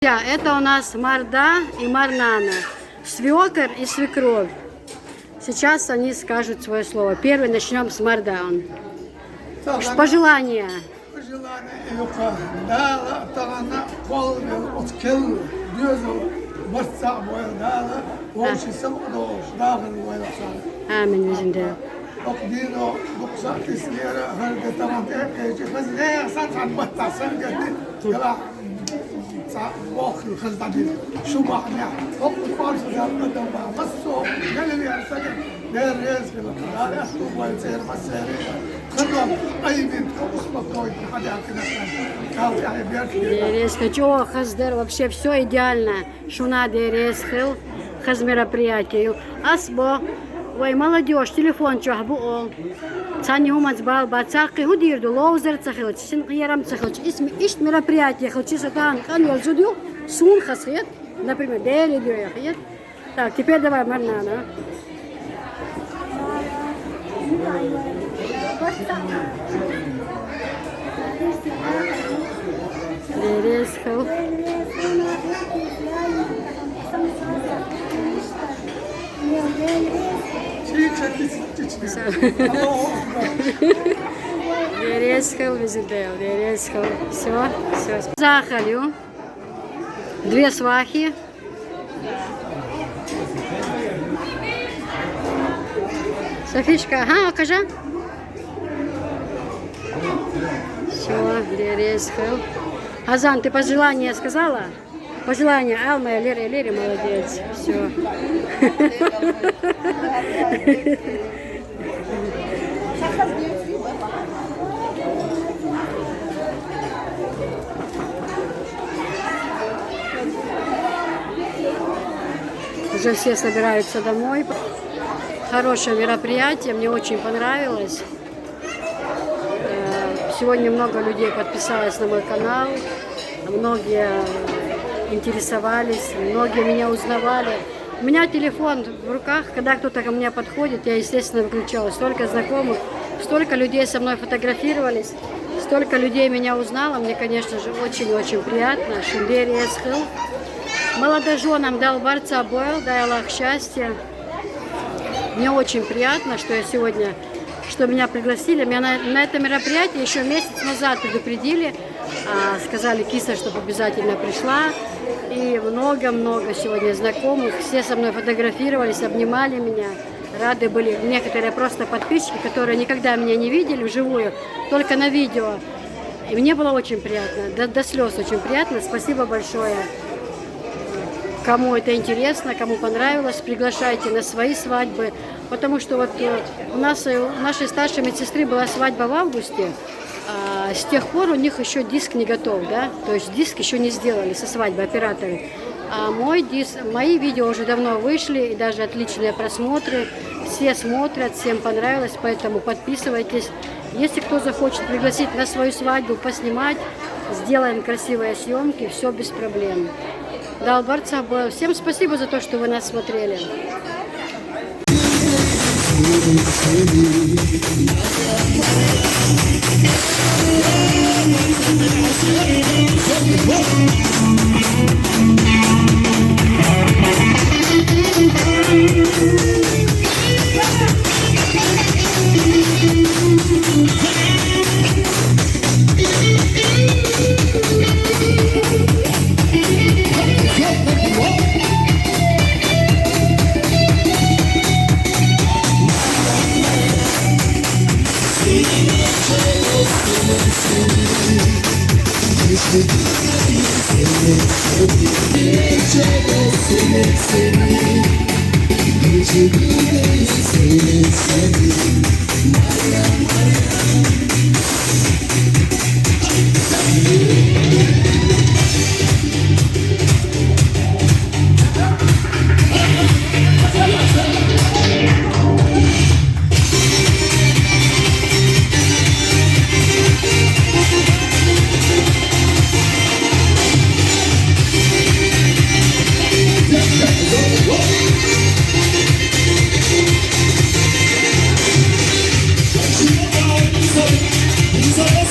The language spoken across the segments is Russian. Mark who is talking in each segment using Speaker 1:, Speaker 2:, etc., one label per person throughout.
Speaker 1: Это у нас Марда и Марнана, свекор и свекровь. Сейчас они скажут свое слово. Первый начнем с Мардан. Пожелания. Аминь. Хаздер, вообще все идеально. Шуна дересхил, хаз мероприятию. Асбо, ой, молодежь, телефон чахбу. Цани умац бал бацахи худирду лоузер цахил, синхиерам цахил. Иш мероприятие, хочу сатан, хан ялзудю, сун хасхет, например, дели дюяхет. Так, теперь давай Марнана. Дересхил. Дересхил, визител, дересхил. Все. Захалю. Две свахи. Софишка, ага, кажа. Все, дересхил. Азан, ты пожелания сказала? Пожелания, Алма, Лере, молодец. Все. Уже все собираются домой. Хорошее мероприятие, мне очень понравилось. Сегодня много людей подписалось на мой канал. Многие интересовались, многие меня узнавали. У меня телефон в руках, когда кто-то ко мне подходит, я, естественно, выключала. Столько знакомых, столько людей со мной фотографировались, столько людей меня узнало. Мне, конечно же, очень-очень приятно. Шундери эсхил. Молодоженам дал барца бойл, дай Аллах счастья. Мне очень приятно, что я сегодня, что меня пригласили. Меня на это мероприятие еще месяц назад предупредили. Сказали Киса, чтобы обязательно пришла. И много-много сегодня знакомых. Все со мной фотографировались, обнимали меня. Рады были. Некоторые просто подписчики, которые никогда меня не видели вживую, только на видео. И мне было очень приятно, до слез очень приятно. Спасибо большое. Кому это интересно, кому понравилось, приглашайте на свои свадьбы. Потому что вот у нашей старшей медсестры была свадьба в августе. С тех пор у них еще диск не готов, да? То есть диск еще не сделали со свадьбы операторы. А мои видео уже давно вышли, и даже отличные просмотры. Все смотрят, всем понравилось, поэтому подписывайтесь. Если кто захочет пригласить на свою свадьбу, поснимать, сделаем красивые съемки, все без проблем. Дал барца. Всем спасибо за то, что вы нас смотрели.
Speaker 2: He's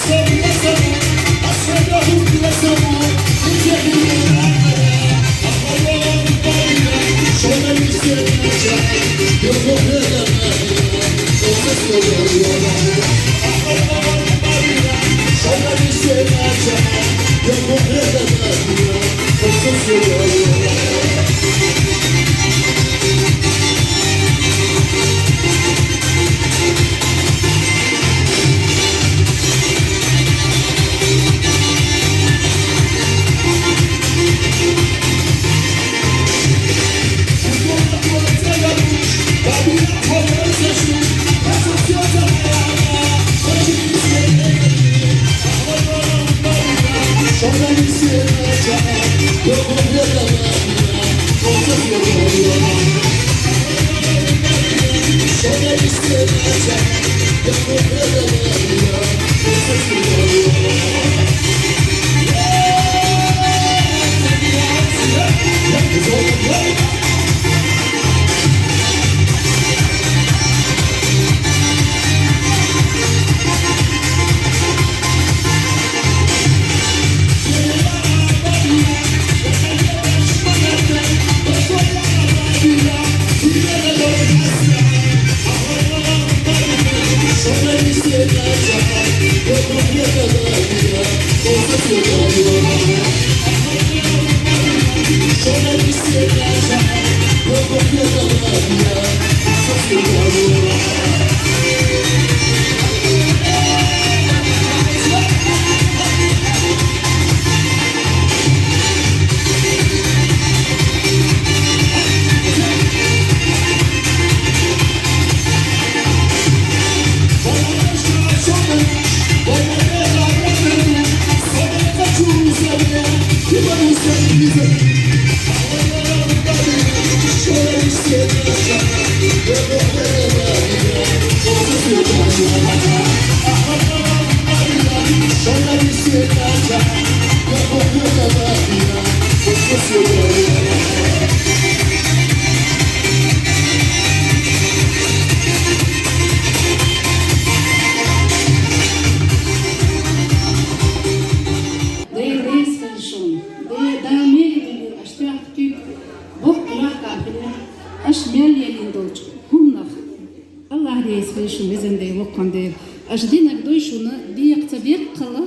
Speaker 2: أجدينك دويشونا ديك تبيك قلا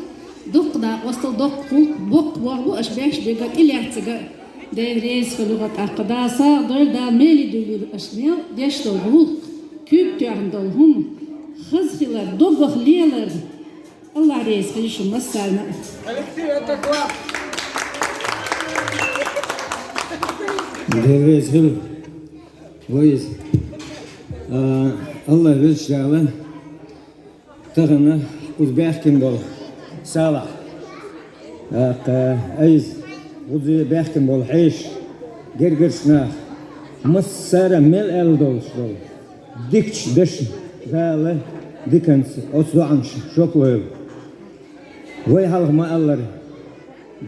Speaker 2: دقنا وصل دق بق وهو أشباش بيقول إلي احتجا ده رئيس في لغة أقداسا دول ده مالي دول أشمال ديش دول هول كيب تعندل هم خزخلا دبخ ليلر الله رئيس في شو مسالنا
Speaker 3: ده رئيس خلو كويس الله يرزقنا تغنى وذبحكم بول صالح أيز وذبحكم بول حيش جرجرسنا مسارة مل ألدوش دول ديكش دش قال ديكنس أصدعنش شكله وي حلق ما الله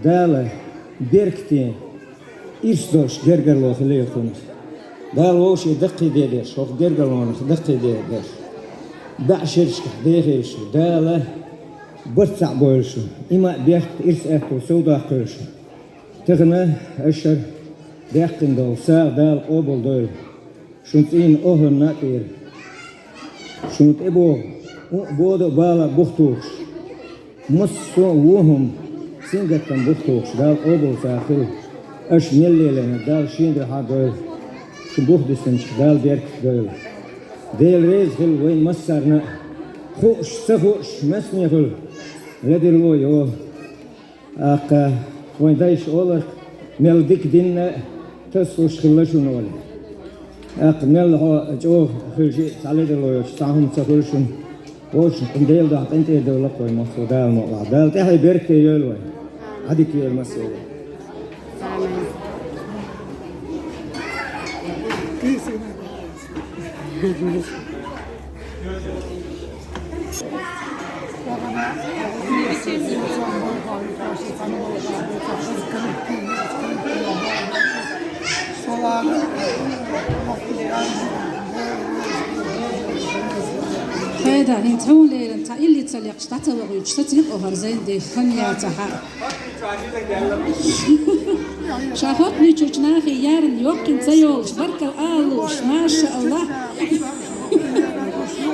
Speaker 3: دال بيركتين إيش جرجر لو خليه خونس دال وش دقي ديش هو جرجر لو دقي ديش بعشرش ديرش داله برتع بولش إما بيحت إرس أكو سودا قرش تغنى أشر بيحتن دول ساق دال قبل دول شنت إن أهل ناتير شنت إبو بودو بالا بختوش مصو وهم سنجتن بختوش دال قبل ساقل أش نلي لنا دال شين دل حد دول شبوخ دسنش دال بيرك دول ديل ريز خل وين مسرنا خوش سخوش مسني خل لدي الوي يو أق وين دايش أولر مل ديك دينا تسوش خلشون ولا أق مل هو جو خل شيء على دي الوي ساهم سخوشون وش ديل ده أنت دولة كوي مصر دال مقلع دال تحي بيرك يلوي هذيك هي المسألة
Speaker 2: هذا هنتون ليلة تا اللي تليق شتات وغيوش تتيق وهرزين دي خنيا تها شافوتني تشنا خيارن يوكن زيولش برك الآلوش ما شاء الله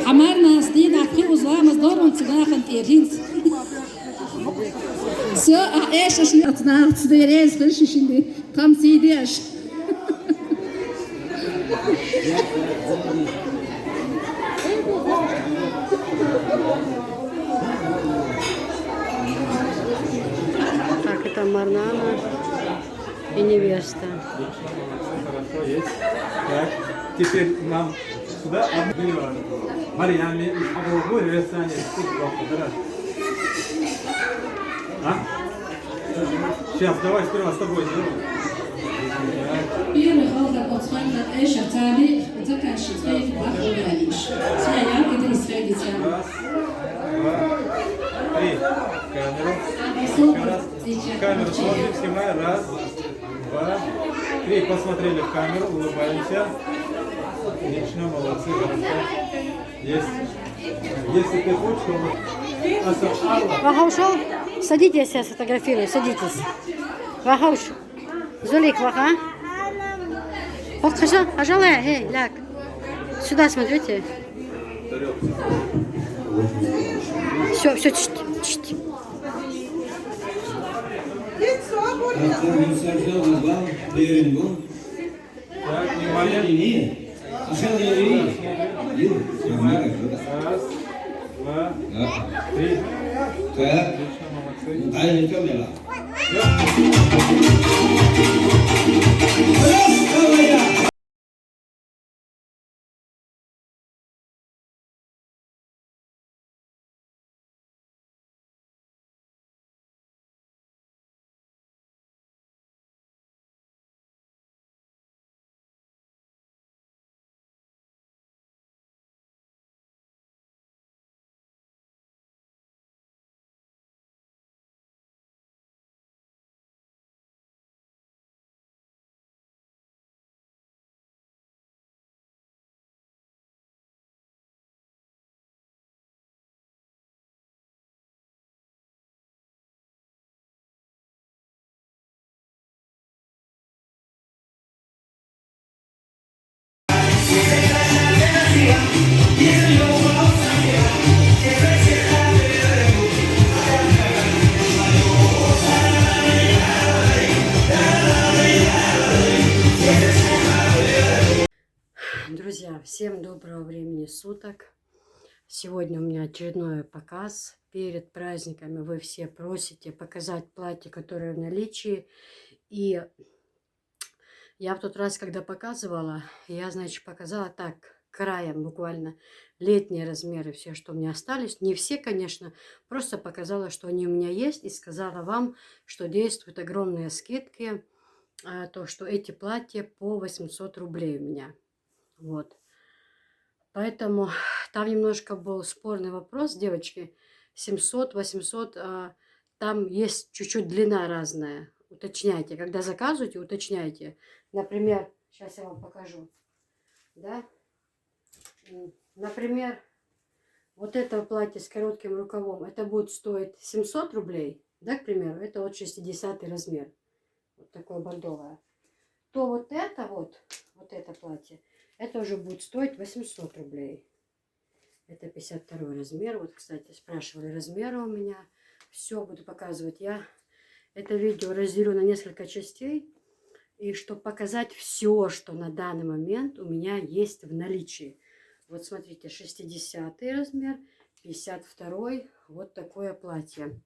Speaker 2: عمرنا سدين عقي وزلام دورون تداخل تيرينز سو ايش اشني اتنا تديريز فلش شندي قام سيديش
Speaker 1: Так, это Марнана и невеста.
Speaker 4: Хорошо, есть. Так, теперь нам сюда обливаем. Марьями, обувь, ресание, тут плохо, да? А? Сейчас, давай сперва с тобой сделаем.
Speaker 2: Первый халка подсвайка эша цари закаши свои бахуялиш. Своя где исходите.
Speaker 4: Раз, два, три. Камеру. Еще раз. Камеру смотрим, снимаем. Раз, два, три. Посмотрели в камеру, улыбаемся. Отлично, молодцы, хорошо. Есть. Если ты хочешь, то...
Speaker 1: Ваха ушел? Садитесь, я сфотографирую, садитесь. Ваха ушел. Зулик, Ваха. Вот, пожалуй, эй, ляг. Сюда смотрите. Все, чт.
Speaker 4: Так, внимание. Раз, два, три. Отлично, молодцы.
Speaker 1: Друзья, всем доброго времени суток. Сегодня у меня очередной показ. Перед праздниками вы все просите показать платье, которое в наличии. И я в тот раз, когда показывала, я, значит, показала так, краем буквально, летние размеры, все, что у меня остались. Не все, конечно, просто показала, что они у меня есть. И сказала вам, что действуют огромные скидки. То, что эти платья по 800 рублей у меня. Вот. Поэтому там немножко был спорный вопрос, девочки. 700, 800, там есть чуть-чуть длина разная. Уточняйте. Когда заказываете, уточняйте. Например, сейчас я вам покажу. Да? Например, вот это платье с коротким рукавом, это будет стоить 700 рублей. Да, к примеру, это вот 60 размер. Вот такое бордовое. То вот это платье, это уже будет стоить 800 рублей. Это 52 размер. Вот, кстати, спрашивали размеры у меня. Все буду показывать. Я это видео разделю на несколько частей. И чтобы показать все, что на данный момент у меня есть в наличии. Вот смотрите, 60 размер, 52. Вот такое платье.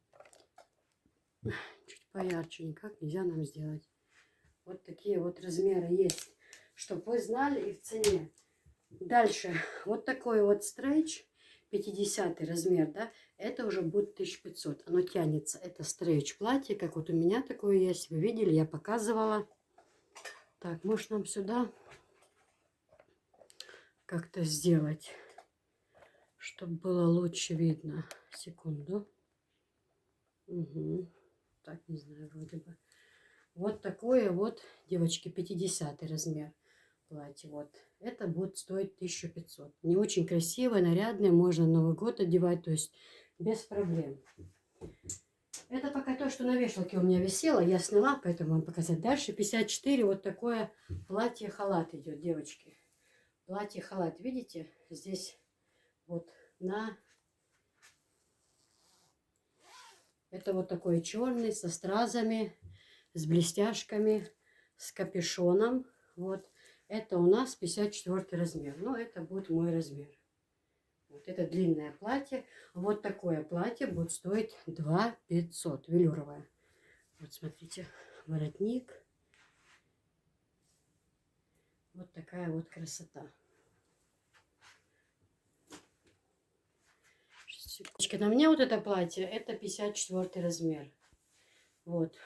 Speaker 1: Чуть поярче, никак нельзя нам сделать. Вот такие вот размеры есть, чтобы вы знали и в цене. Дальше, вот такой вот стрейч, 50 размер, да, это уже будет 1500. Оно тянется, это стрейч платье, как вот у меня такое есть. Вы видели, я показывала. Так, может нам сюда как-то сделать, чтобы было лучше видно. Секунду. Угу. Так, не знаю, вроде бы. Вот такое вот, девочки, 50 размер платье. Вот. Это будет стоить 1500. Не очень красивое, нарядное. Можно Новый год одевать, то есть без проблем. Это пока то, что на вешалке у меня висело. Я сняла, поэтому вам показать. Дальше 54. Вот такое платье-халат идет, девочки. Платье-халат. Видите? Здесь вот на... Это вот такой черный, со стразами, с блестяшками, с капюшоном. Вот. Это у нас 54 размер. Ну, это будет мой размер. Вот это длинное платье. Вот такое платье будет стоить 2500. Велюровое. Вот смотрите, воротник. Вот такая вот красота. На мне вот это платье, это 54 размер. Вот.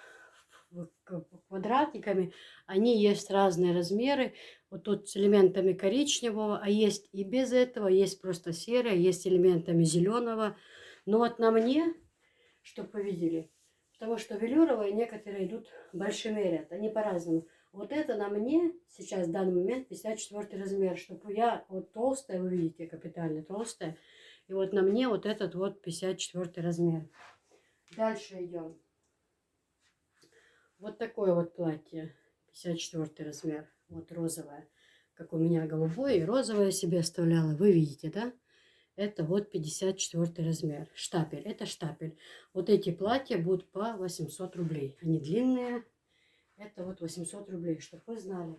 Speaker 1: квадратиками. Они есть разные размеры. Вот тут с элементами коричневого, а есть и без этого, есть просто серое, есть с элементами зеленого. Но вот на мне, чтобы вы видели, потому что велюровые некоторые идут большими ряд, они по-разному. Вот это на мне сейчас в данный момент 54 размер, чтобы я вот толстая, вы видите, капитально толстая. И вот на мне вот этот вот 54 размер. Дальше идем. Вот такое вот платье, 54 размер, вот розовое, как у меня голубое и розовое себе оставляла, вы видите, да? Это вот 54 размер, штапель, это штапель. Вот эти платья будут по 800 рублей, они длинные, это вот 800 рублей, чтобы вы знали.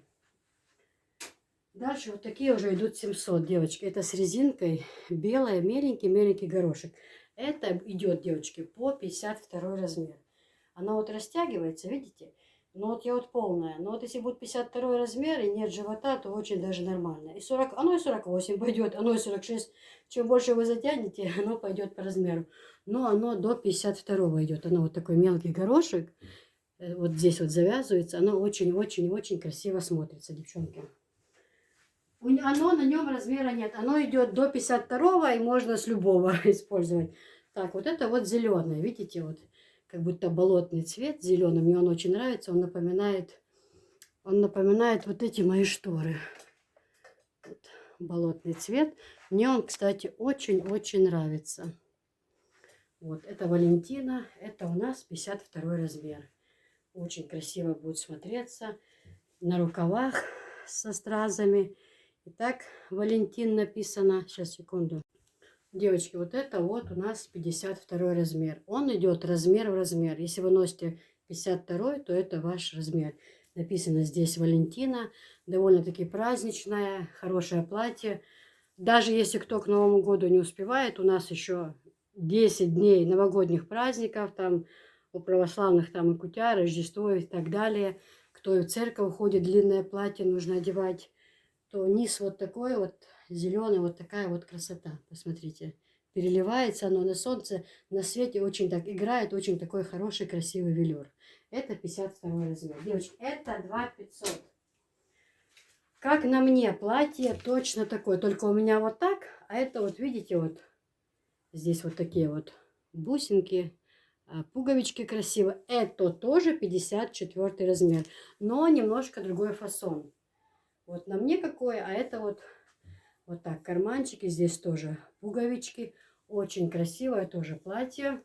Speaker 1: Дальше вот такие уже идут 700, девочки, это с резинкой, белая, меленький горошек. Это идет, девочки, по 52 размер. Она вот растягивается, видите? Но вот я вот полная. Но вот если будет 52 размер и нет живота, то очень даже нормально. И 40, оно и 48 пойдет, оно и 46. Чем больше вы затянете, оно пойдет по размеру. Но оно до 52 идет. Оно вот такой мелкий горошек. Вот здесь вот завязывается. Оно очень-очень-очень красиво смотрится, девчонки. Оно на нем размера нет. Оно идет до 52 и можно с любого использовать. Так, вот это вот зеленое. Видите, вот как будто болотный цвет зеленый. Мне он очень нравится. Он напоминает вот эти мои шторы. Вот, болотный цвет. Мне он, кстати, очень-очень нравится. Вот, это Валентина. Это у нас 52 размер. Очень красиво будет смотреться. На рукавах со стразами. Итак, Валентин написано. Сейчас, секунду. Девочки, вот это вот у нас 52 размер. Он идет размер в размер. Если вы носите 52, то это ваш размер. Написано здесь Валентина. Довольно-таки праздничное, хорошее платье. Даже если кто к Новому году не успевает, у нас еще 10 дней новогодних праздников. Там у православных там и Кутя, Рождество и так далее. Кто и в церковь ходит, длинное платье нужно одевать. То низ вот такой вот зеленый, вот такая вот красота. Посмотрите, переливается оно на солнце, на свете очень так играет, очень такой хороший, красивый велюр. Это 52 размер. Девочки, это 2500. Как на мне платье точно такое, только у меня вот так, а это вот, видите, вот здесь вот такие вот бусинки, пуговички красивые. Это тоже 54 размер, но немножко другой фасон. Вот на мне какое, а это вот так, карманчики, здесь тоже пуговички. Очень красивое тоже платье.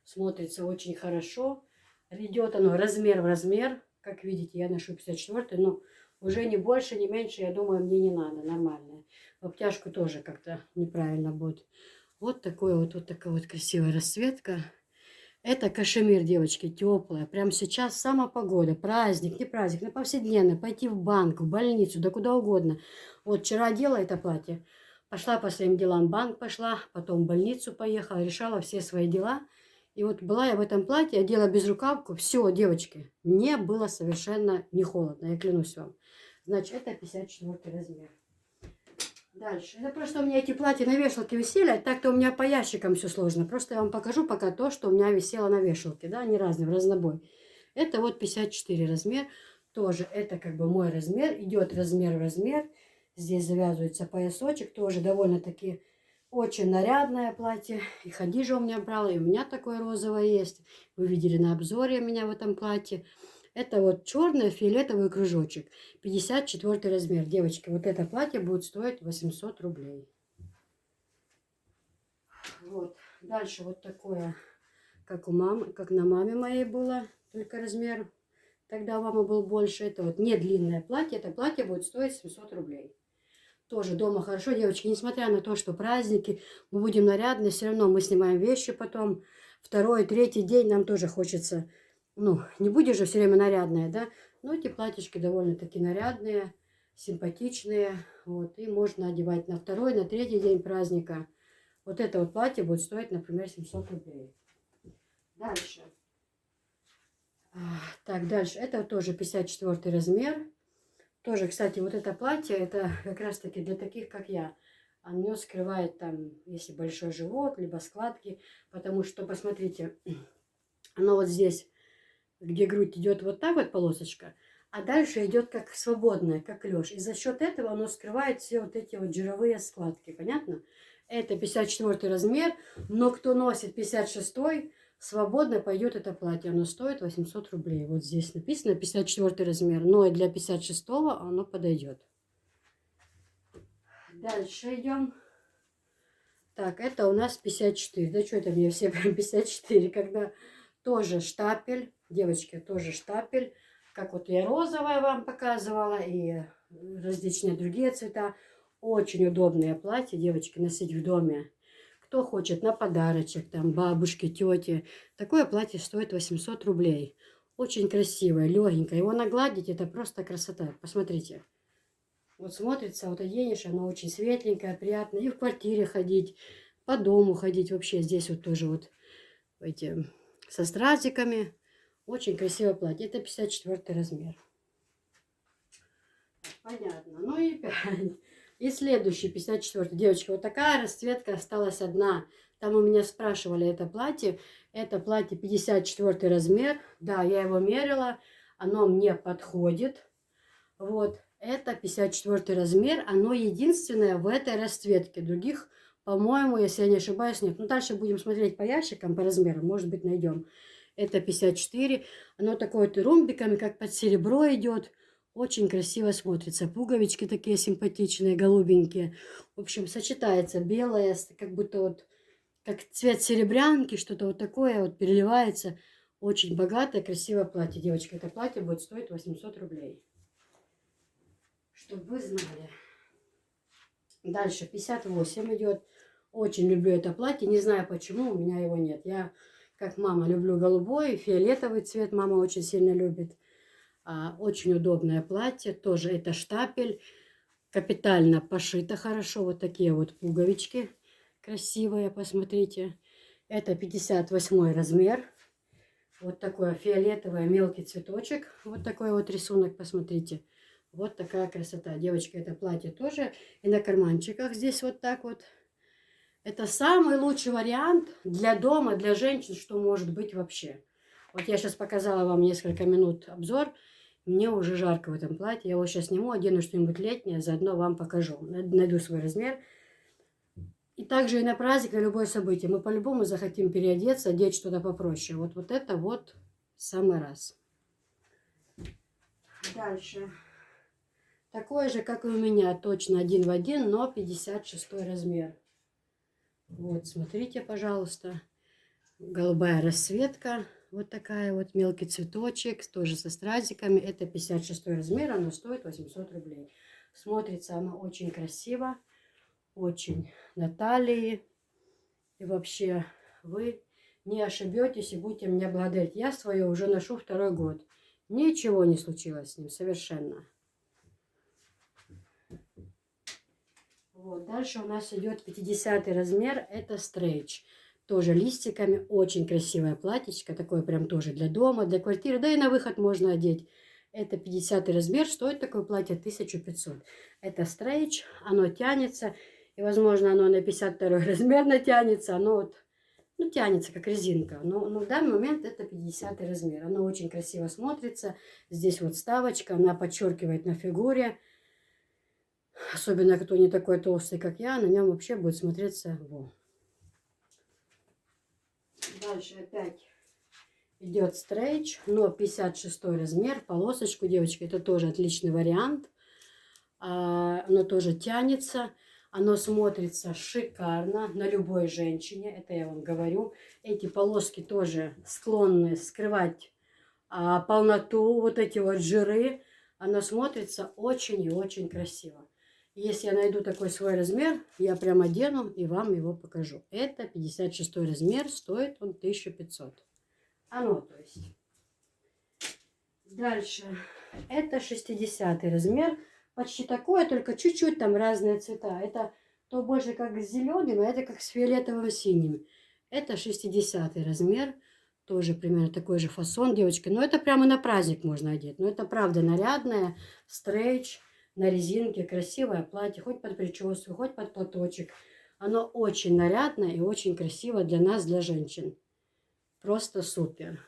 Speaker 1: Смотрится очень хорошо. Идет оно размер в размер. Как видите, я ношу 54, но уже не больше, не меньше, я думаю, мне не надо, нормальное. В обтяжку тоже как-то неправильно будет. Вот такая вот красивая расцветка. Это кашемир, девочки, теплая. Прямо сейчас сама погода. Праздник, не праздник, но повседневно. Пойти в банк, в больницу, да куда угодно. Вот вчера одела это платье. Пошла по своим делам, в банк пошла, потом в больницу поехала, решала все свои дела. И вот была я в этом платье, одела безрукавку. Все, девочки, мне было совершенно не холодно, я клянусь вам. Значит, это 54 размер. Дальше. Это просто у меня эти платья на вешалке висели, а так-то у меня по ящикам все сложно. Просто я вам покажу пока то, что у меня висело на вешалке, да, они разные, в разнобой. Это вот 54 размер, тоже это как бы мой размер, идет размер в размер. Здесь завязывается поясочек, тоже довольно-таки очень нарядное платье. И Хадижа у меня брала, и у меня такое розовое есть. Вы видели на обзоре меня в этом платье. Это вот черный фиолетовый кружочек. 54 размер. Девочки, вот это платье будет стоить 800 рублей. Вот. Дальше вот такое, как у мамы, как на маме моей было. Только размер. Тогда у мамы был больше. Это вот не длинное платье. Это платье будет стоить 700 рублей. Тоже дома хорошо, девочки. Несмотря на то, что праздники, мы будем нарядны, все равно мы снимаем вещи потом. Второй, третий день нам тоже хочется... Ну, не будешь же все время нарядная, да? Но эти платьишки довольно-таки нарядные, симпатичные. Вот, и можно одевать на второй, на третий день праздника. Вот это вот платье будет стоить, например, 700 рублей. Дальше. Так, дальше. Это тоже 54 размер. Тоже, кстати, вот это платье, это как раз-таки для таких, как я. Оно скрывает там, если большой живот, либо складки. Потому что, посмотрите, оно вот здесь где грудь идет вот так вот полосочка, а дальше идет как свободная, как клеш. И за счет этого оно скрывает все вот эти вот жировые складки. Понятно? Это 54 размер, но кто носит 56, свободно пойдет это платье. Оно стоит 800 рублей. Вот здесь написано 54 размер, но и для 56 оно подойдет. Дальше идем. Так, это у нас 54. Да что это мне все прям 54, когда тоже штапель, девочки, тоже штапель. Как вот я розовая вам показывала, и различные другие цвета. Очень удобное платье, девочки, носить в доме. Кто хочет на подарочек, там, бабушке, тете. Такое платье стоит 800 рублей. Очень красивое, легенькое. Его нагладить, это просто красота. Посмотрите. Вот смотрится, вот оденешь, оно очень светленькое, приятно. И в квартире ходить, по дому ходить. Вообще здесь вот тоже вот эти со стразиками. Очень красивое платье. Это 54 размер. Понятно. Ну и 5. И следующий, 54. Девочки, вот такая расцветка осталась одна. Там у меня спрашивали это платье. Это платье 54 размер. Да, я его мерила. Оно мне подходит. Вот. Это 54 размер. Оно единственное в этой расцветке. Других, по-моему, если я не ошибаюсь, нет. Ну, дальше будем смотреть по ящикам, по размерам. Может быть, найдем. Это 54. Оно такое вот ромбиками, как под серебро идет. Очень красиво смотрится. Пуговички такие симпатичные, голубенькие. В общем, сочетается белое, как будто вот, как цвет серебрянки, что-то вот такое вот переливается. Очень богатое, красивое платье. Девочки, это платье будет стоить 800 рублей. Чтобы вы знали. Дальше 58 идет. Очень люблю это платье. Не знаю почему, у меня его нет. Я, как мама, люблю голубой, фиолетовый цвет. Мама очень сильно любит. Очень удобное платье. Тоже это штапель. Капитально пошито хорошо. Вот такие вот пуговички красивые. Посмотрите. Это 58 размер. Вот такой фиолетовый мелкий цветочек. Вот такой вот рисунок. Посмотрите. Вот такая красота. Девочка, это платье тоже. И на карманчиках здесь вот так вот. Это самый лучший вариант для дома, для женщин, что может быть вообще. Вот я сейчас показала вам несколько минут обзор. Мне уже жарко в этом платье. Я его сейчас сниму, одену что-нибудь летнее, заодно вам покажу. Найду свой размер. И также и на праздник, на любое событие. Мы по-любому захотим переодеться, одеть что-то попроще. Вот это вот самый раз. Дальше. Такое же, как и у меня, точно один в один, но 56 размер. Вот, смотрите, пожалуйста. Голубая расцветка. Вот такая вот, мелкий цветочек, тоже со стразиками. Это 56 размер, оно стоит 800 рублей. Смотрится оно очень красиво, очень на талии. И вообще вы не ошибетесь и будете меня благодарить. Я свое уже ношу 2-й год. Ничего не случилось с ним совершенно. Вот, дальше у нас идет 50 размер, это стрейч. Тоже листиками, очень красивое платьечко, такое прям тоже для дома, для квартиры, да и на выход можно одеть. Это 50 размер, стоит такое платье 1500. Это стрейч, оно тянется, и возможно оно на 52 размер натянется, оно вот, ну, тянется как резинка. Но в данный момент это 50 размер, оно очень красиво смотрится. Здесь вот вставочка, она подчеркивает на фигуре. Особенно, кто не такой толстый, как я, на нем вообще будет смотреться. Во. Дальше опять идет стрейч, но 56 размер, полосочку, девочки, это тоже отличный вариант. Оно тоже тянется, оно смотрится шикарно на любой женщине, это я вам говорю. Эти полоски тоже склонны скрывать полноту, вот эти вот жиры. Оно смотрится очень и очень красиво. Если я найду такой свой размер, я прям одену и вам его покажу. Это 56 размер, стоит он 1500. Оно, то есть. Дальше. Это 60 размер. Почти такое, только чуть-чуть там разные цвета. Это то больше как с зеленым, а это как с фиолетовым синим. Это 60 размер. Тоже примерно такой же фасон, девочки. Но это прямо на праздник можно одеть. Но это правда нарядное, стрейч. На резинке, красивое платье, хоть под прическу, хоть под платочек. Оно очень нарядное и очень красиво для нас, для женщин. Просто супер.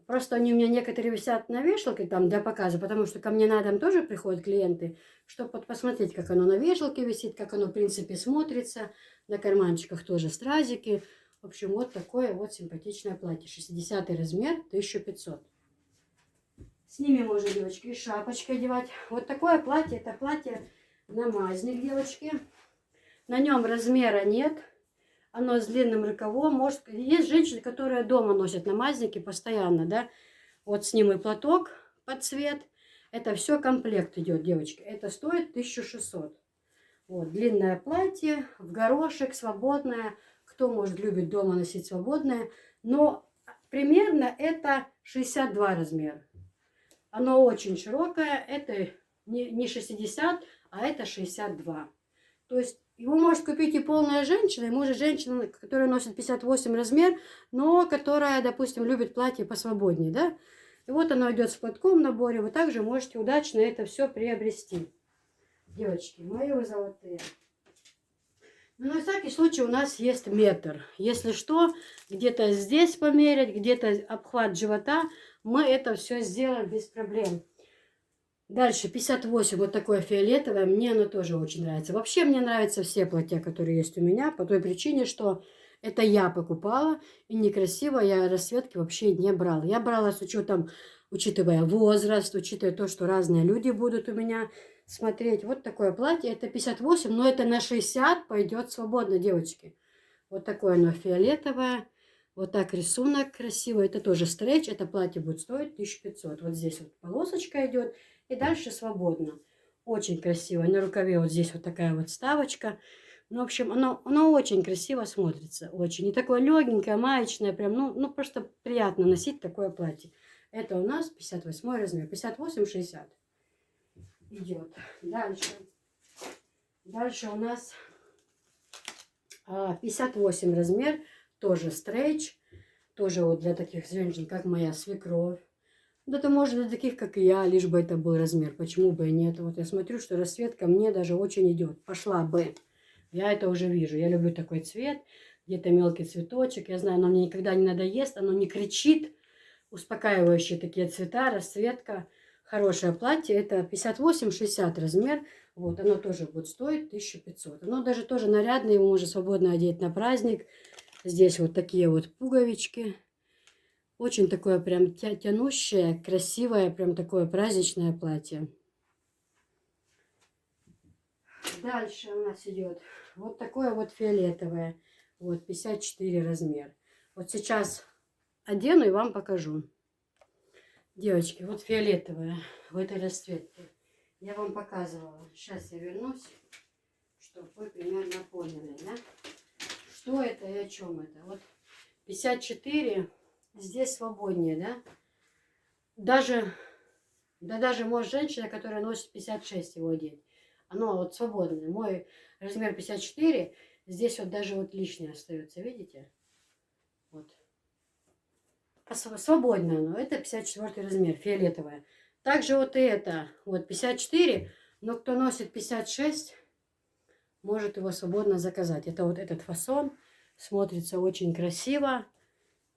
Speaker 1: Просто они у меня некоторые висят на вешалке там для показа, потому что ко мне на дом тоже приходят клиенты, чтобы посмотреть, как оно на вешалке висит, как оно в принципе смотрится. На карманчиках тоже стразики. В общем, вот такое вот симпатичное платье. 60 размер, 1500. С ними можно, девочки, и шапочкой одевать. Вот такое платье, это платье намазник, девочки. На нем размера нет. Оно с длинным рукавом. Может, есть женщины, которые дома носят намазники постоянно, да. Вот с ним и платок под цвет. Это все комплект идет, девочки. Это стоит 1600. Вот, длинное платье, в горошек, свободное. Кто, может, любит дома носить свободное. Но примерно это 62 размер. Оно очень широкое. Это не 60, а это 62. То есть его может купить и полная женщина, и может женщина, которая носит 58 размер, но которая, допустим, любит платье посвободнее, да? И вот оно идет с платком в наборе. Вы также можете удачно это все приобрести. Девочки, мои вы золотые. Ну, на всякий случай у нас есть метр. Если что, где-то здесь померить, где-то обхват живота, мы это все сделаем без проблем. Дальше 58, вот такое фиолетовое, мне оно тоже очень нравится. Вообще мне нравятся все платья, которые есть у меня, по той причине, что это я покупала, и некрасиво я расцветки вообще не брала. Я брала с учетом, учитывая возраст, учитывая то, что разные люди будут у меня смотреть. Вот такое платье, это 58, но это на 60 пойдет свободно, девочки. Вот такое оно фиолетовое. Вот так рисунок красивый. Это тоже стретч. Это платье будет стоить 1500. Вот здесь вот полосочка идет. И дальше свободно. Очень красиво. На рукаве вот здесь вот такая вот вставочка. Ну, в общем, оно очень красиво смотрится. Очень. И такое легенькое, маечное. Прям, ну, просто приятно носить такое платье. Это у нас 58 размер. 58-60 идет. Дальше у нас 58 размер. Тоже стрейч. Тоже вот для таких женщин, как моя свекровь. Да это может для таких, как и я, лишь бы это был размер. Почему бы и нет? Вот я смотрю, что расцветка мне даже очень идет. Пошла бы. Я это уже вижу. Я люблю такой цвет. Где-то мелкий цветочек. Я знаю, оно мне никогда не надоест. Оно не кричит. Успокаивающие такие цвета, расцветка. Хорошее платье. Это 58-60 размер. Вот, оно тоже будет стоить 1500. Оно даже тоже нарядное. Его можно свободно одеть на праздник. Здесь вот такие вот пуговички. Очень такое прям тянущее, красивое, прям такое праздничное платье. Дальше у нас идет вот такое вот фиолетовое. Вот 54 размер. Вот сейчас одену и вам покажу. Девочки, вот фиолетовое в этой расцветке. Я вам показывала. Сейчас я вернусь, чтобы вы примерно поняли, да? Что это и о чем это. Вот 54, здесь свободнее, да? Даже может женщина, которая носит 56, его одеть. Оно вот свободное. Мой размер 54, здесь вот даже вот лишнее остается, видите? Вот. Свободное оно. Это 54 размер, фиолетовое. Также вот и это, вот 54, но кто носит 56, может его свободно заказать. Это вот этот фасон. Смотрится очень красиво.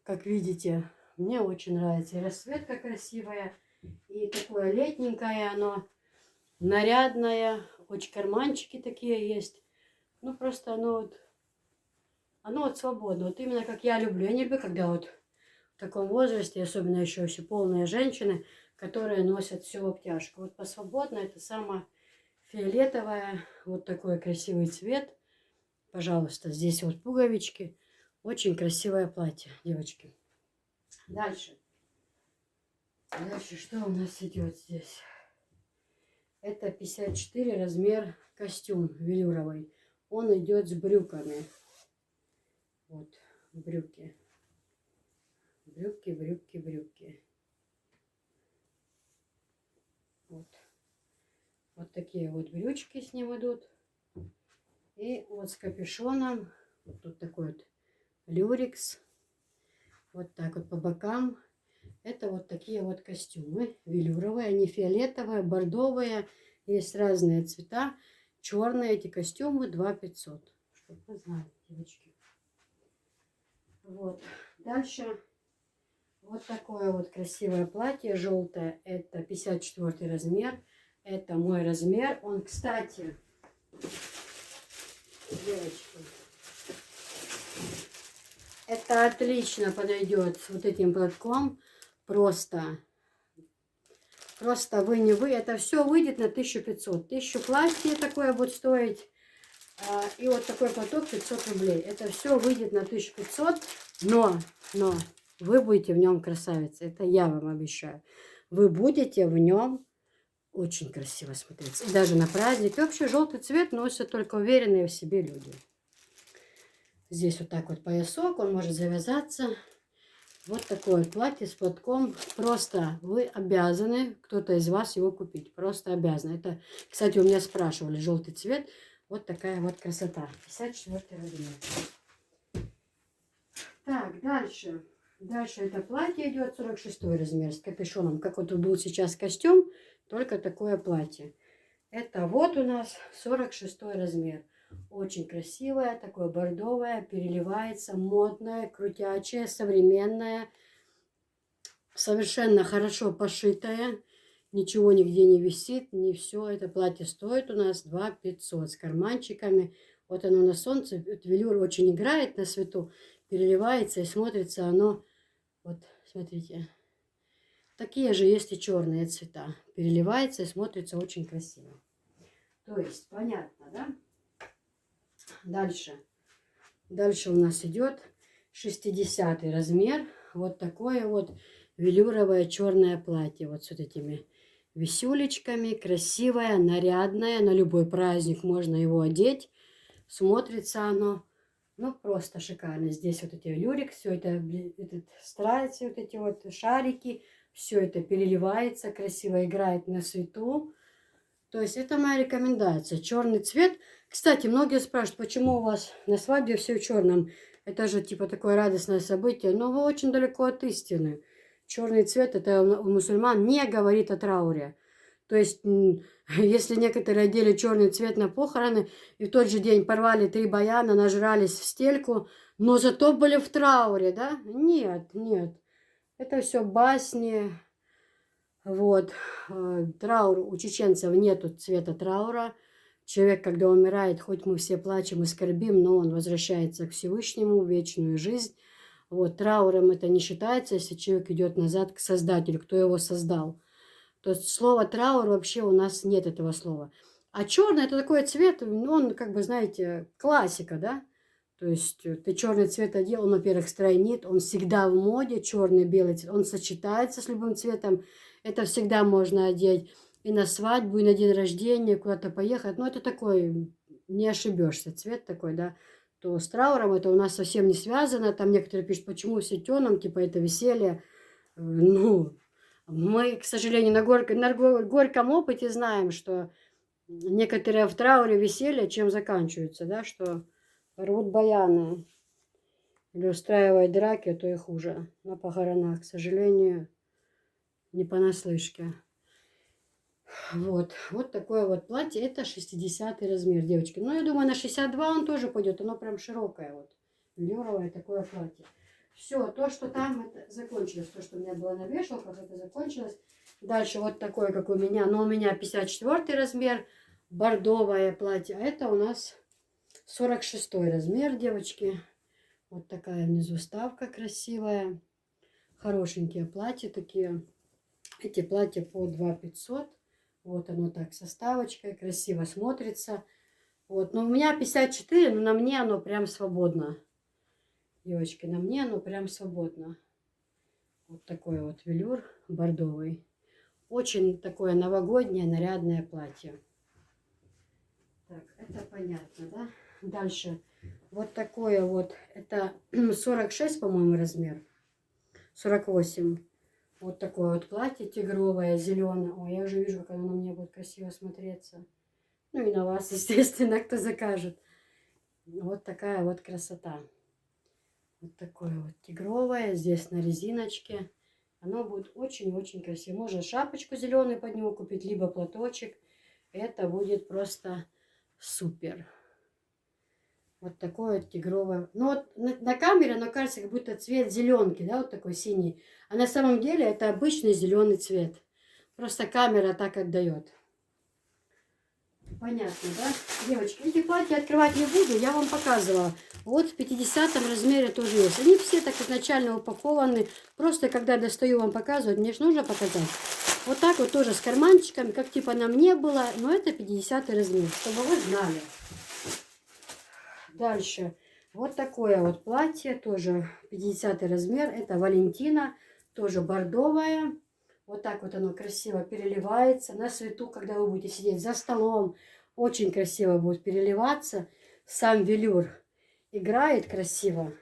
Speaker 1: Как видите, мне очень нравится. И расцветка красивая. И такое летненькое оно. Нарядное. Очень карманчики такие есть. Ну, просто оно вот свободно. Вот именно как я люблю. Я не люблю, когда вот в таком возрасте, особенно еще полные женщины, которые носят все в обтяжку. Вот посвободно это самое фиолетовое. Вот такой красивый цвет. Пожалуйста, здесь вот пуговички. Очень красивое платье, девочки. Дальше что у нас идет здесь? Это 54 размер костюм велюровый. Он идет с брюками. Вот, брюки. Брюки. Вот такие вот брючки с ним идут. И вот с капюшоном. Вот тут такой вот люрикс. Вот так вот по бокам. Это вот такие вот костюмы. Велюровые, они фиолетовые, бордовые. Есть разные цвета. Черные эти костюмы 2500. Чтобы вы знали, девочки. Вот. Дальше Вот такое вот красивое платье желтое. Это 54 размер. Это мой размер. Он, кстати, девочки, это отлично подойдет с вот этим платком. Просто вы не вы. Это все выйдет на 1500. 1000 платье такое будет стоить. И вот такой платок 500 рублей. Это все выйдет на 1500. Но вы будете в нем красавица. Это я вам обещаю. Вы будете в нем очень красиво смотреться. И даже на праздник. И вообще желтый цвет носят только уверенные в себе люди. Здесь вот так вот поясок. Он может завязаться. Вот такое платье с платком. Просто вы обязаны, кто-то из вас его купить. Просто обязаны. Это, кстати, у меня спрашивали желтый цвет. Вот такая вот красота. 54 размер. Так, дальше. Дальше это платье идет 46 размер с капюшоном. Как вот был сейчас костюм, только такое платье. Это вот у нас 46 размер. Очень красивое, такое бордовое, переливается, модное, крутячее, современное. Совершенно хорошо пошитое. Ничего нигде не висит, не все. Это платье стоит у нас 2500 с карманчиками. Вот оно на солнце. Велюр очень играет на свету, переливается и смотрится оно. Вот, смотрите. Такие же есть и черные цвета. Переливается и смотрится очень красиво. То есть, понятно, да? Дальше. Дальше у нас идет 60 размер. Вот такое вот велюровое черное платье. Вот с вот этими висюлечками. Красивое, нарядное. На любой праздник можно его одеть. Смотрится оно, ну, просто шикарно. Здесь вот эти люрик, все это, страйцы, вот эти вот шарики. Все это переливается, красиво играет на свету. То есть это моя рекомендация. Черный цвет. Кстати, многие спрашивают, почему у вас на свадьбе все в черном. Это же типа такое радостное событие. Но вы очень далеко от истины. Черный цвет, это у мусульман не говорит о трауре. То есть, если некоторые одели черный цвет на похороны и в тот же день порвали 3 баяна, нажрались в стельку, но зато были в трауре, да? Нет, нет. Это все басни. Вот. Траур у чеченцев нету цвета траура. Человек, когда умирает, хоть мы все плачем и скорбим, но он возвращается к Всевышнему в вечную жизнь. Вот. Трауром это не считается, если человек идет назад к Создателю, кто его создал. То есть слово траур вообще у нас нет этого слова. А черный это такой цвет, он, как бы, знаете, классика, да? То есть ты черный цвет одел, он, во-первых, стройнит, он всегда в моде, черный, белый цвет, он сочетается с любым цветом. Это всегда можно одеть и на свадьбу, и на день рождения, куда-то поехать. Но это такой, не ошибешься, цвет такой, да. То с трауром это у нас совсем не связано. Там некоторые пишут, почему все темным, типа это веселье. Ну, мы, к сожалению, на горьком опыте знаем, что некоторые в трауре веселье чем заканчиваются, да, что рвут баяны или устраивают драки, а то и хуже на похоронах, к сожалению, не понаслышке. Вот такое вот платье, это 60 размер, девочки. Ну, я думаю, на 62 он тоже пойдет, оно прям широкое вот, велюровое такое платье. Все, то, что там, это закончилось. То, что у меня было на вешалках, это закончилось. Дальше вот такое, как у меня. Но у меня 54 размер, бордовое платье. А это у нас 46 размер, девочки. Вот такая внизу вставка красивая. Хорошенькие платья такие. Эти платья по 2500. Вот оно так, со вставочкой. Красиво смотрится. Вот, но у меня 54, но на мне оно прям свободно. Девочки, на мне оно прям свободно. Вот такой вот велюр бордовый. Очень такое новогоднее, нарядное платье. Так, это понятно, да? Дальше. Вот такое вот. Это 46, по-моему, размер. 48. Вот такое вот платье тигровое, зеленое. Ой, я уже вижу, как оно на мне будет красиво смотреться. Ну и на вас, естественно, кто закажет. Вот такая вот красота. Вот такое вот тигровое, здесь на резиночке. Оно будет очень-очень красиво. Можно шапочку зеленую под него купить, либо платочек. Это будет просто супер. Вот такое вот тигровое. Ну вот на камере оно кажется, как будто цвет зеленки, да, вот такой синий. А на самом деле это обычный зеленый цвет. Просто камера так отдает. Понятно, да? Девочки, эти платья открывать не буду, я вам показывала. Вот в 50 размере тоже есть. Они все так изначально упакованы. Просто когда достаю вам показывать, мне же нужно показать. Вот так вот тоже с карманчиками, как типа на мне было. Но это 50 размер, чтобы вы знали. Дальше. Вот такое вот платье, тоже 50 размер. Это Валентина, тоже бордовая. Вот так вот оно красиво переливается. На свету, когда вы будете сидеть за столом, очень красиво будет переливаться. Сам велюр играет красиво.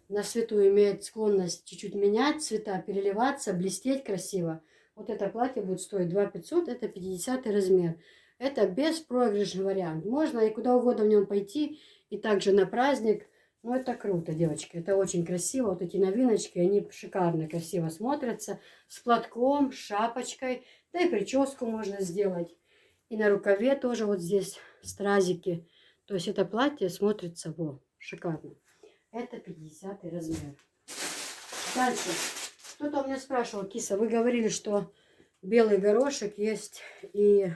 Speaker 1: На свету имеет склонность чуть-чуть менять цвета, переливаться, блестеть красиво. Вот это платье будет стоить 2500, это 50 размер. Это беспроигрышный вариант. Можно и куда угодно в нем пойти, и также на праздник. Ну, это круто, девочки. Это очень красиво. Вот эти новиночки, они шикарно, красиво смотрятся. С платком, с шапочкой. Да и прическу можно сделать. И на рукаве тоже вот здесь стразики. То есть это платье смотрится, во, шикарно. Это 50 размер. Дальше. Кто-то у меня спрашивал, Киса, вы говорили, что белый горошек есть и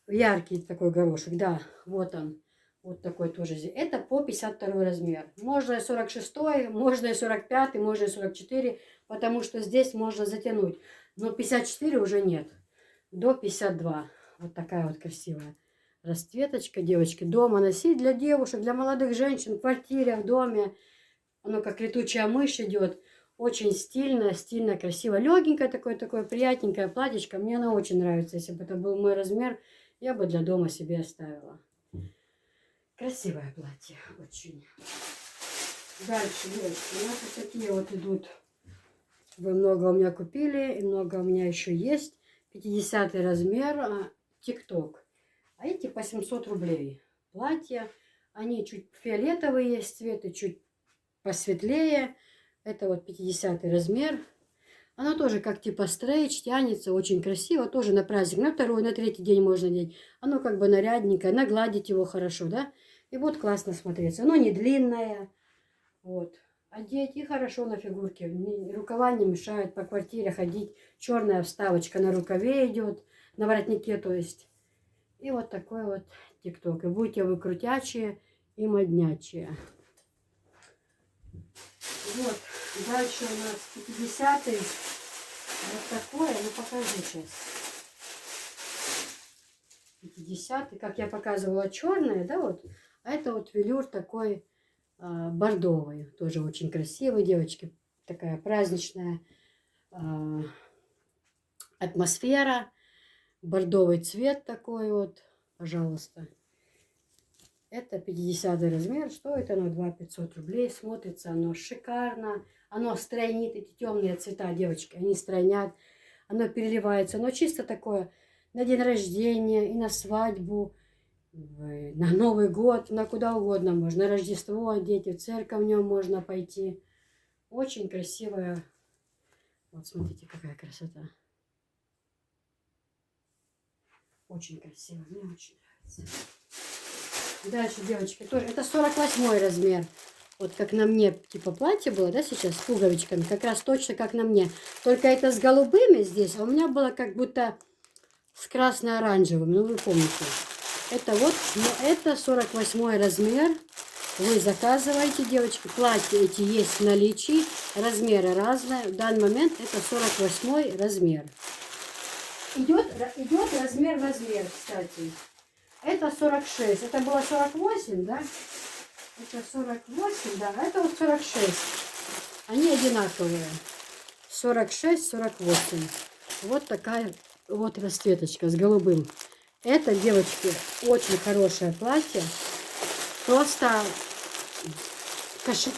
Speaker 1: яркий такой горошек. Да, вот он. Вот такой тоже здесь. Это по 52 размер. Можно и 46, можно и 45, можно и 44, потому что здесь можно затянуть. Но 54 уже нет. До 52. Вот такая вот красивая расцветочка, девочки. Дома носить для девушек, для молодых женщин, в квартире, в доме. Оно как летучая мышь идет. Очень стильно, стильно, красиво. Легенькое такое приятненькое платьечко. Мне оно очень нравится. Если бы это был мой размер, я бы для дома себе оставила. Красивое платье, очень. Дальше, девочки, у нас вот такие вот идут. Вы много у меня купили, и много у меня еще есть. 50 размер, тик-ток. А эти по 700 рублей. Платья, они чуть фиолетовые есть цветы, чуть посветлее. Это вот 50 размер. Оно тоже как типа стрейч, тянется, очень красиво. Тоже на праздник, на второй, на третий день можно надеть. Оно как бы нарядненькое, нагладить его хорошо, да? И вот классно смотреться. Оно не длинное. Вот. Одеть и хорошо на фигурке. Рукава не мешают по квартире ходить. Черная вставочка на рукаве идет. На воротнике, то есть. И вот такой вот тик-ток. И будете вы крутячие и моднячие. Вот. Дальше у нас 50-й. Вот такое. Ну, покажу сейчас. 50-й. Как я показывала, черное, да, вот. А это вот велюр такой бордовый. Тоже очень красивый, девочки. Такая праздничная атмосфера. Бордовый цвет такой вот. Пожалуйста. Это 50 размер. Стоит оно 2500 рублей. Смотрится оно шикарно. Оно стройнит. Эти темные цвета, девочки, они стройнят. Оно переливается. Оно чисто такое на день рождения и на свадьбу. На Новый год, на куда угодно можно. На Рождество одеть, в церковь в нем можно пойти. Очень красивая. Вот смотрите, какая красота. Очень красиво, мне очень нравится. Дальше, девочки, тоже. Это 48 размер. Вот как на мне, типа платье было, да, сейчас с пуговичками. Как раз точно как на мне. Только это с голубыми здесь, а у меня было как будто с красно-оранжевым. Ну, вы помните. Это вот, но это 48 размер. Вы заказываете, девочки. Платья эти есть в наличии. Размеры разные. В данный момент это 48 размер. Идет размер, кстати. Это 46. Это было 48, да? Это 48, да. А это вот 46. Они одинаковые. 46, 48. Вот такая вот расцветочка с голубым. Это, девочки, очень хорошее платье. Просто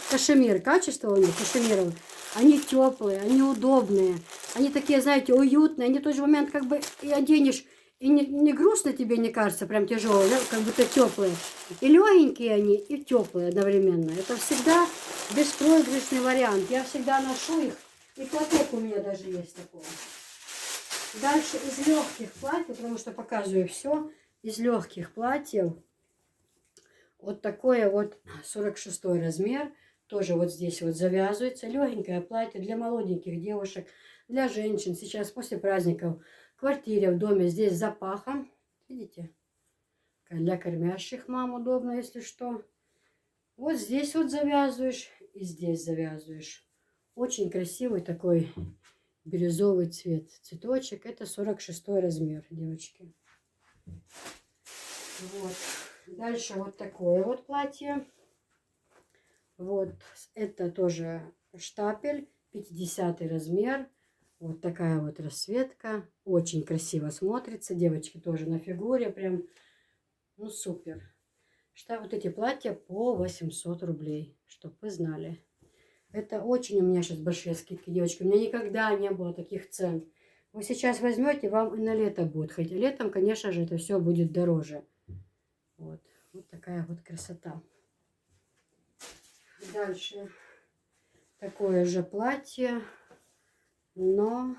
Speaker 1: кашемир. Качество у них кашемировое. Они теплые, они удобные. Они такие, знаете, уютные. Они в тот же момент как бы и оденешь, и не грустно тебе не кажется, прям тяжелые, да? Как будто теплые. И легенькие они, и теплые одновременно. Это всегда беспроигрышный вариант. Я всегда ношу их. И платок у меня даже есть такой. Дальше из легких платьев, потому что показываю все, из легких платьев. Вот такое вот 46 размер. Тоже вот здесь вот завязывается. Легенькое платье для молоденьких девушек, для женщин. Сейчас после праздников в квартире, в доме, здесь с запахом. Видите? Для кормящих мам удобно, если что. Вот здесь вот завязываешь и здесь завязываешь. Очень красивый такой бирюзовый цвет. Цветочек. Это 46 размер, девочки. Вот. Дальше вот такое вот платье. Вот. Это тоже штапель. 50 размер. Вот такая вот расцветка. Очень красиво смотрится. Девочки тоже на фигуре. Прям, ну, супер. Что вот эти платья по 800 рублей. Чтоб вы знали. Это очень у меня сейчас большие скидки, девочки. У меня никогда не было таких цен. Вы сейчас возьмете, вам и на лето будет. Хотя летом, конечно же, это все будет дороже. Вот. Вот такая вот красота. Дальше. Такое же платье. Но.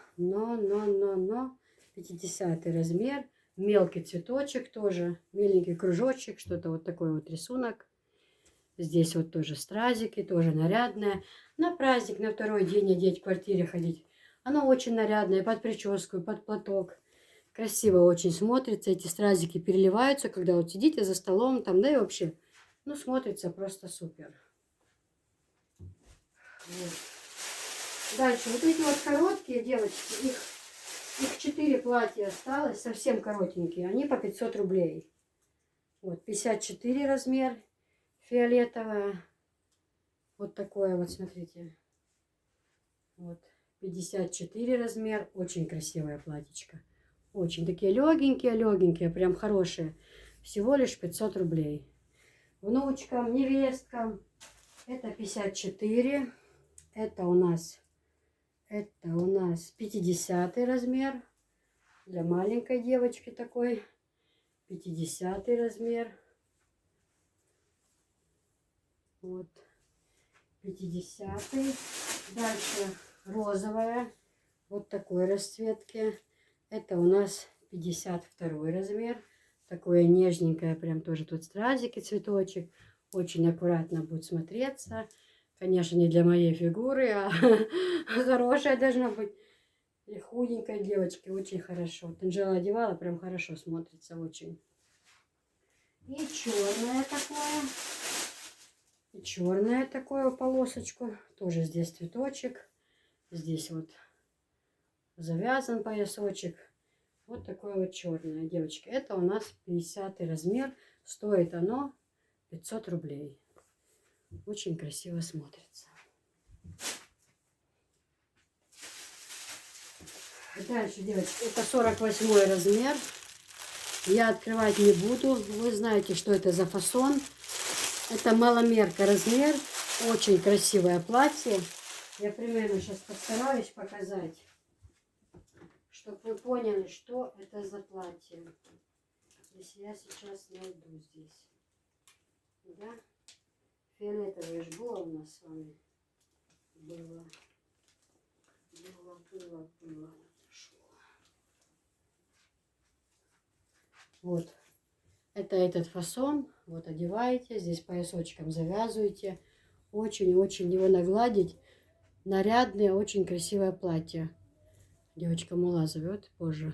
Speaker 1: 50 размер. Мелкий цветочек тоже. Меленький кружочек. Что-то вот такой вот рисунок. Здесь вот тоже стразики, тоже нарядное. На праздник, на второй день одеть в квартире ходить. Оно очень нарядное, под прическу, под платок. Красиво очень смотрится. Эти стразики переливаются, когда вот сидите за столом, там, да и вообще. Ну, смотрится просто супер. Вот. Дальше, вот эти вот короткие, девочки, их 4 платья осталось, совсем коротенькие. Они по 500 рублей. Вот, 54 размер. Фиолетовая. Вот такое вот, смотрите. Вот. 54 размер. Очень красивое платьечко. Очень такие легенькие, прям хорошие. Всего лишь 500 рублей. Внучкам, невесткам. Это 54. Это у нас 50 размер. Для маленькой девочки такой. 50 размер. Вот, 50-й. Дальше розовая, вот такой расцветки. Это у нас 52 размер. Такое нежненькое, прям тоже тут стразики, цветочек. Очень аккуратно будет смотреться. Конечно, не для моей фигуры, а хорошая должна быть. И худенькая девочки, очень хорошо. Вот Анжела одевала, прям хорошо смотрится очень. И черное такое. И черное такое полосочку. Тоже здесь цветочек. Здесь вот завязан поясочек. Вот такое вот черное, девочки. Это у нас 50 размер. Стоит оно 500 рублей. Очень красиво смотрится. Дальше, девочки, это 48 размер. Я открывать не буду. Вы знаете, что это за фасон. Это маломерка размер. Очень красивое платье. Я примерно сейчас постараюсь показать, чтобы вы поняли, что это за платье. Если я сейчас найду здесь. Да? Фиолетовое же было у нас с вами. Было. Вот. Это этот фасон. Вот одеваете. Здесь поясочком завязываете. Очень-очень его нагладить. Нарядное, очень красивое платье. Девочка Мула зовет позже.